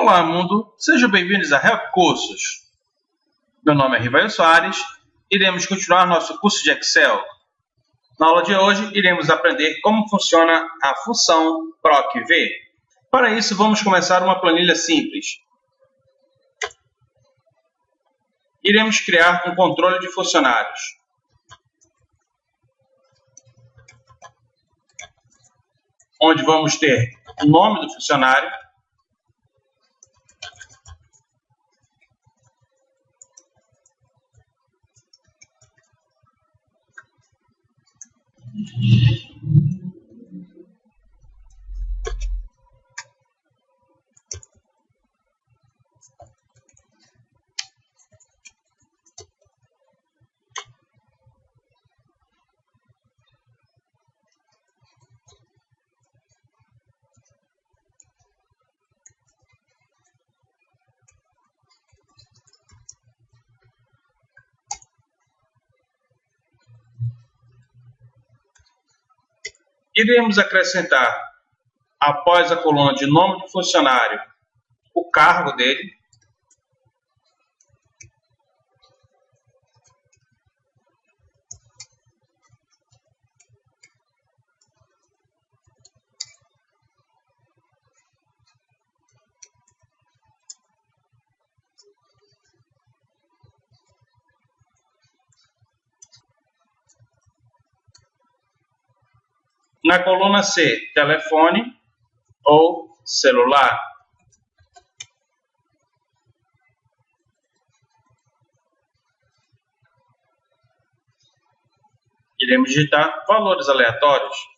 Olá, mundo! Sejam bem-vindos a Help Cursos. Meu nome é Rivail Soares. Iremos continuar nosso curso de Excel. Na aula de hoje, iremos aprender como funciona a função PROC-V. Para isso, vamos começar uma planilha simples. Iremos criar um controle de funcionários. Onde vamos ter o nome do funcionário, iremos acrescentar, após a coluna de nome do funcionário, o cargo dele. Na coluna C, telefone ou celular. Iremos digitar valores aleatórios.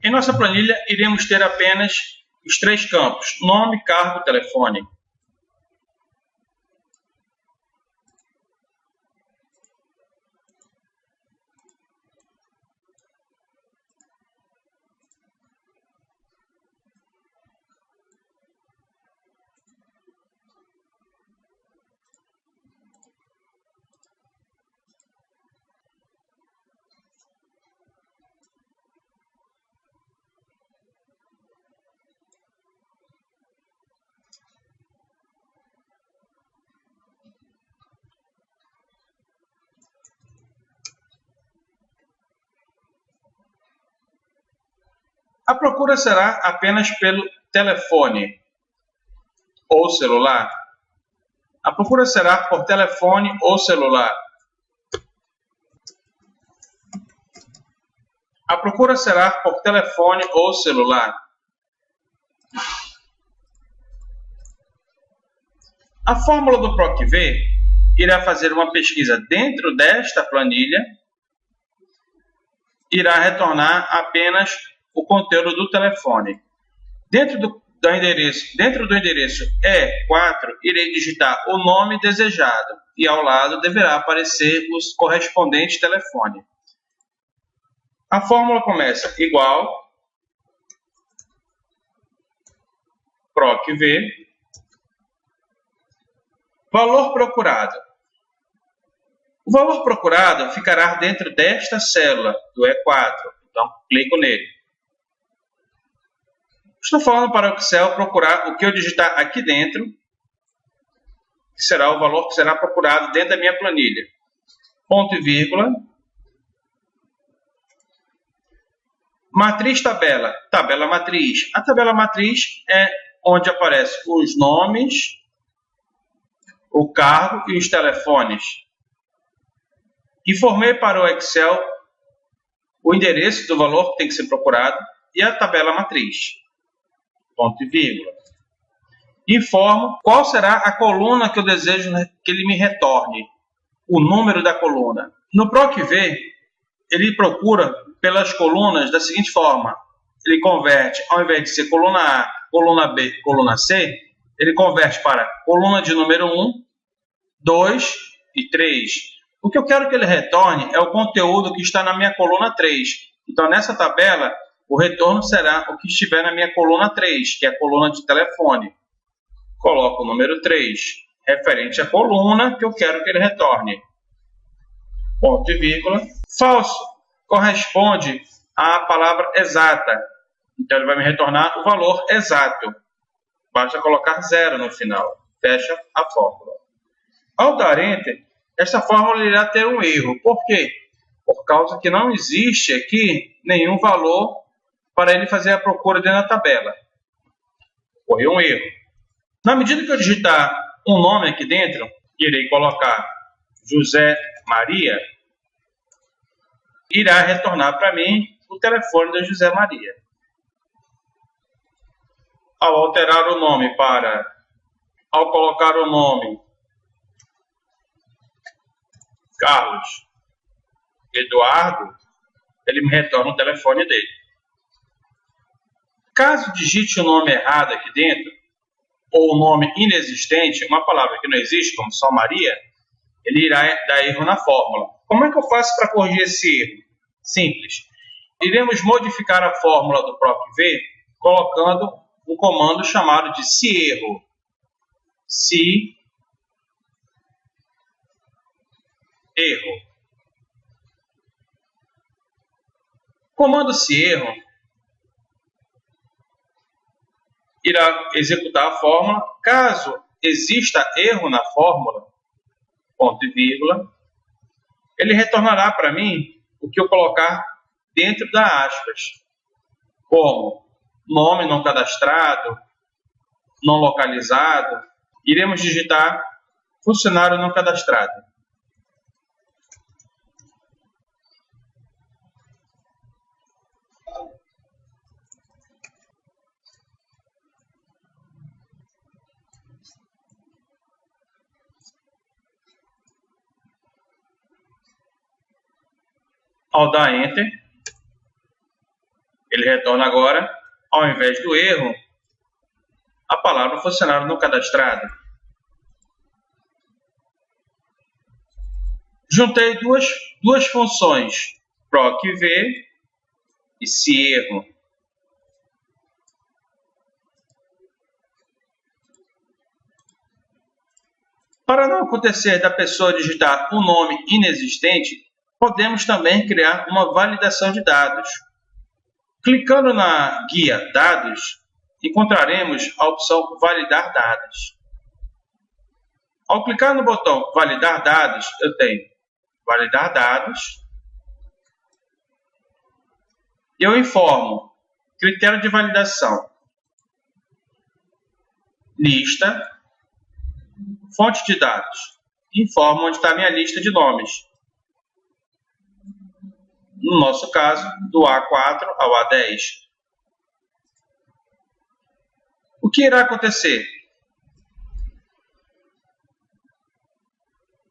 Em nossa planilha, iremos ter apenas os três campos: nome, cargo, telefone. A procura será apenas pelo telefone ou celular. A procura será por telefone ou celular. A procura será por telefone ou celular. A fórmula do PROC-V irá fazer uma pesquisa dentro desta planilha, irá retornar apenas o conteúdo do telefone. Dentro do endereço E4, irei digitar o nome desejado e ao lado deverá aparecer os correspondentes telefone. A fórmula começa igual PROC-V, valor procurado. O valor procurado ficará dentro desta célula do E4, então clico nele. Estou falando para o Excel procurar o que eu digitar aqui dentro, que será o valor que será procurado dentro da minha planilha. Ponto e vírgula. Matriz tabela. Tabela matriz. A tabela matriz é onde aparecem os nomes, o cargo e os telefones. Informei para o Excel o endereço do valor que tem que ser procurado e a tabela matriz. Ponto e vírgula. Informo qual será a coluna que eu desejo que ele me retorne, o número da coluna. No PROC-V, ele procura pelas colunas da seguinte forma: ele converte, ao invés de ser coluna A, coluna B, coluna C, ele converte para coluna de número 1, 2 e 3. O que eu quero que ele retorne é o conteúdo que está na minha coluna 3. Então, nessa tabela, o retorno será o que estiver na minha coluna 3, que é a coluna de telefone. Coloco o número 3, referente à coluna que eu quero que ele retorne. Ponto e vírgula. Falso corresponde à palavra exata. Então, ele vai me retornar o valor exato. Basta colocar 0 no final. Fecha a fórmula. Ao dar Enter, essa fórmula irá ter um erro. Por quê? Por causa que não existe aqui nenhum valor para ele fazer a procura dentro da tabela. Ocorreu um erro. Na medida que eu digitar um nome aqui dentro, irei colocar José Maria, irá retornar para mim o telefone da José Maria. Ao colocar o nome Carlos Eduardo, ele me retorna o telefone dele. Caso digite o nome errado aqui dentro, ou o nome inexistente, uma palavra que não existe, como só Maria, ele irá dar erro na fórmula. Como é que eu faço para corrigir esse erro? Simples. Iremos modificar a fórmula do PROC-V colocando um comando chamado de se-erro. Se-erro. Comando se-erro irá executar a fórmula. Caso exista erro na fórmula, ponto e vírgula, ele retornará para mim o que eu colocar dentro da aspas, como nome não cadastrado, não localizado. Iremos digitar funcionário não cadastrado. Ao dar Enter, ele retorna agora, ao invés do erro, a palavra funcionário não cadastrado. Juntei duas funções, PROC-V e se-erro. Para não acontecer da pessoa digitar um nome inexistente, podemos também criar uma validação de dados. Clicando na guia Dados, encontraremos a opção Validar Dados. Ao clicar no botão Validar Dados, eu tenho Validar Dados e eu informo critério de validação, lista, fonte de dados. Informo onde está a minha lista de nomes. No nosso caso, do A4 ao A10. O que irá acontecer?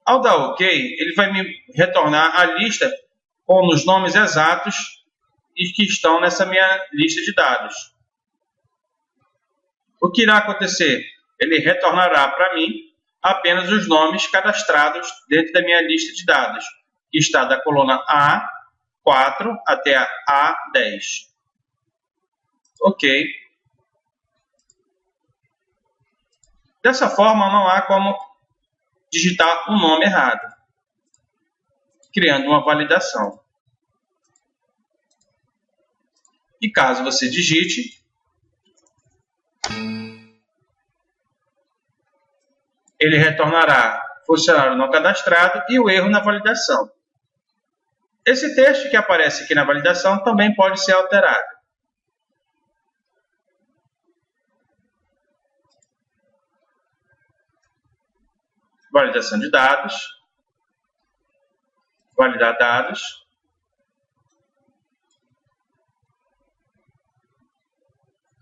Ao dar OK, ele vai me retornar a lista com os nomes exatos e que estão nessa minha lista de dados. O que irá acontecer? Ele retornará para mim apenas os nomes cadastrados dentro da minha lista de dados, que está da coluna A4 até a A10. OK. Dessa forma, não há como digitar um nome errado, criando uma validação. E caso você digite, ele retornará funcionário não cadastrado e o erro na validação. Esse texto que aparece aqui na validação também pode ser alterado. Validação de dados. Validar dados.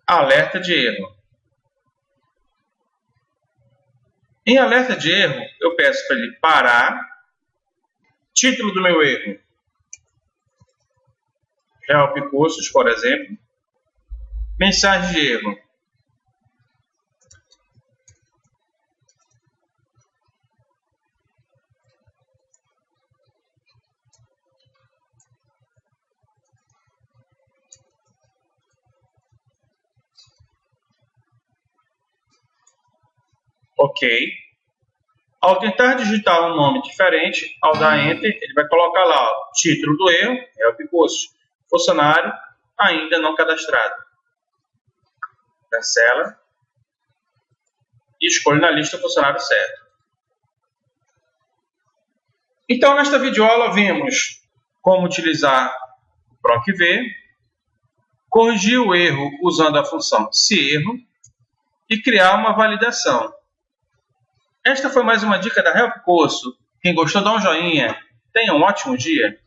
Alerta de erro. Em alerta de erro, eu peço para ele parar. Título do meu erro: Help Cursos, por exemplo. Mensagem de erro. Ok. Ao tentar digitar um nome diferente, ao dar Enter, ele vai colocar lá o título do erro, help curso, funcionário ainda não cadastrado. Cancela e escolhe na lista o funcionário certo. Então, nesta videoaula, vimos como utilizar o PROC-V, corrigir o erro usando a função SEERRO e criar uma validação. Esta foi mais uma dica da Help Curso. Quem gostou, dá um joinha. Tenha um ótimo dia.